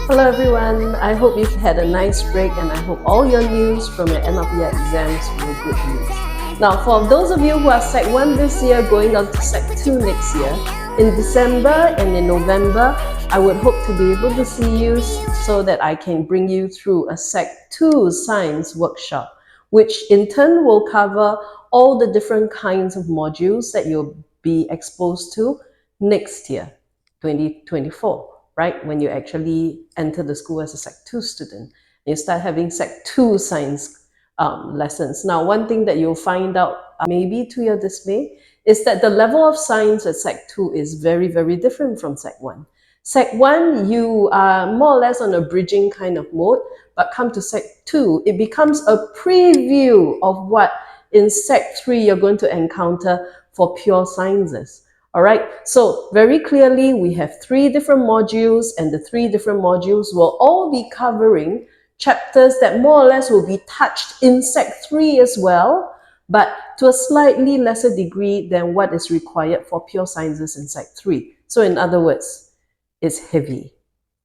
Hello everyone, I hope you've had a nice break and I hope all your news from your end of year exams were good news. Now for those of you who are Sec 1 this year going on to Sec 2 next year, in December and in November, I would hope to be able to see you so that I can bring you through a Sec 2 science workshop, which in turn will cover all the different kinds of modules that you'll be exposed to next year, 2024. Right? When you actually enter the school as a Sec 2 student, you start having Sec 2 science lessons. Now, one thing that you'll find out, maybe to your dismay, is that the level of science at Sec 2 is very, very different from Sec 1. Sec 1, you are more or less on a bridging kind of mode, but come to Sec 2, it becomes a preview of what in Sec 3 you're going to encounter for pure sciences. All right, so very clearly we have 3 different modules, and the 3 different modules will all be covering chapters that more or less will be touched in Sec 3 as well, but to a slightly lesser degree than what is required for pure sciences in Sec 3. So in other words, it's heavy.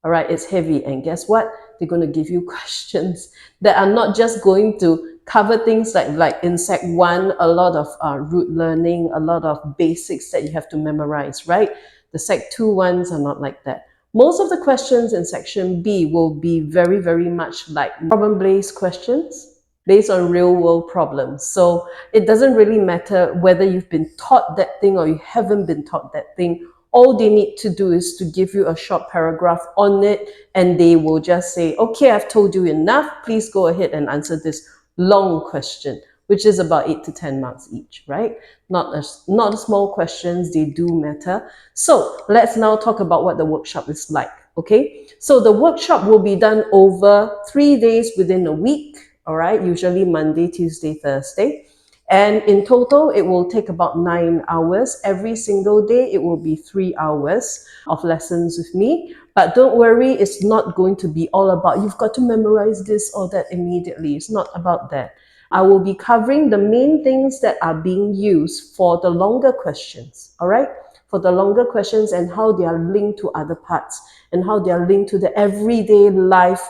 All right, it's heavy, and guess what? They're going to give you questions that are not just going to cover things like in Sec 1, a lot of root learning, a lot of basics that you have to memorize, right? The Sec 2 ones are not like that. Most of the questions in Section B will be very, very much like problem-based questions based on real-world problems. So it doesn't really matter whether you've been taught that thing or you haven't been taught that thing. All they need to do is to give you a short paragraph on it, and they will just say, okay, I've told you enough, please go ahead and answer this long question, which is about 8 to 10 marks each, right? Not small questions, they do matter. So let's now talk about what the workshop is like, okay? So the workshop will be done over 3 days within a week, all right? Usually Monday, Tuesday, Thursday. And in total, it will take about 9 hours. Every single day, it will be 3 hours of lessons with me. But don't worry, it's not going to be all about, you've got to memorize this or that immediately. It's not about that. I will be covering the main things that are being used for the longer questions, all right? For the longer questions and how they are linked to other parts and how they are linked to the everyday life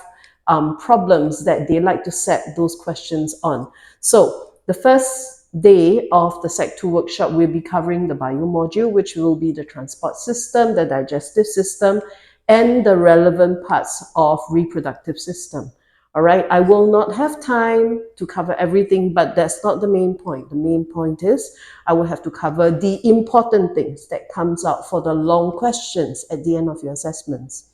problems that they like to set those questions on. So the first day of the Sec 2 workshop, we'll be covering the bio module, which will be the transport system, the digestive system, and the relevant parts of reproductive system. All right, I will not have time to cover everything, but that's not the main point. The main point is I will have to cover the important things that comes out for the long questions at the end of your assessments,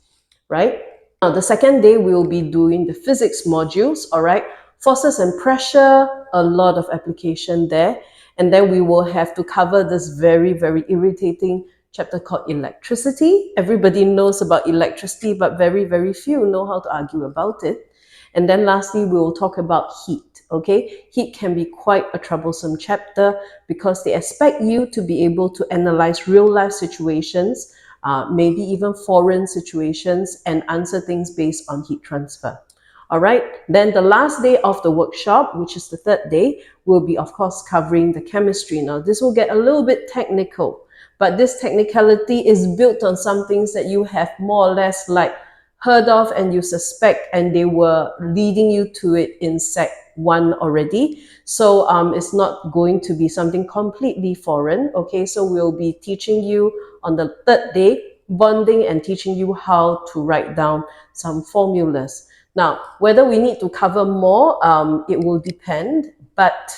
right? Now, the second day, we will be doing the physics modules, all right? Forces and pressure, a lot of application there. And then we will have to cover this very, very irritating chapter called electricity. Everybody knows about electricity, but very, very few know how to argue about it. And then lastly, we will talk about heat, okay? Heat can be quite a troublesome chapter because they expect you to be able to analyze real life situations, maybe even foreign situations, and answer things based on heat transfer. All right, then the last day of the workshop, which is the third day, will be, of course, covering the chemistry. Now, this will get a little bit technical, but this technicality is built on some things that you have more or less like heard of and you suspect, and they were leading you to it in Sec 1 already. So it's not going to be something completely foreign, okay? So we'll be teaching you on the third day, bonding and teaching you how to write down some formulas. Now, whether we need to cover more, it will depend, but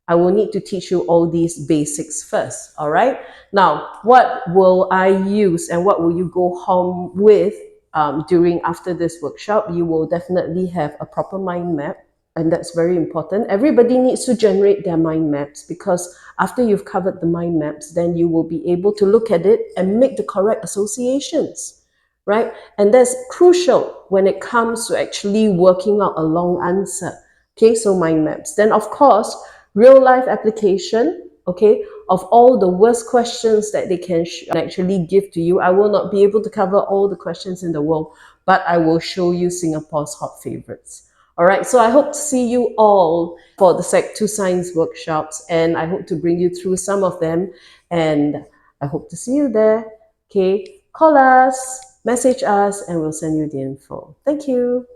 I will need to teach you all these basics first, all right? Now, what will I use and what will you go home with after this workshop? You will definitely have a proper mind map, and that's very important. Everybody needs to generate their mind maps, because after you've covered the mind maps, then you will be able to look at it and make the correct associations, right? And that's crucial when it comes to actually working out a long answer. Okay, so mind maps. Then, of course, real life application, okay, of all the worst questions that they can actually give to you. I will not be able to cover all the questions in the world, but I will show you Singapore's hot favorites. All right, so I hope to see you all for the Sec 2 science workshops, and I hope to bring you through some of them, and I hope to see you there. Okay, call us. message us and we'll send you the info. Thank you.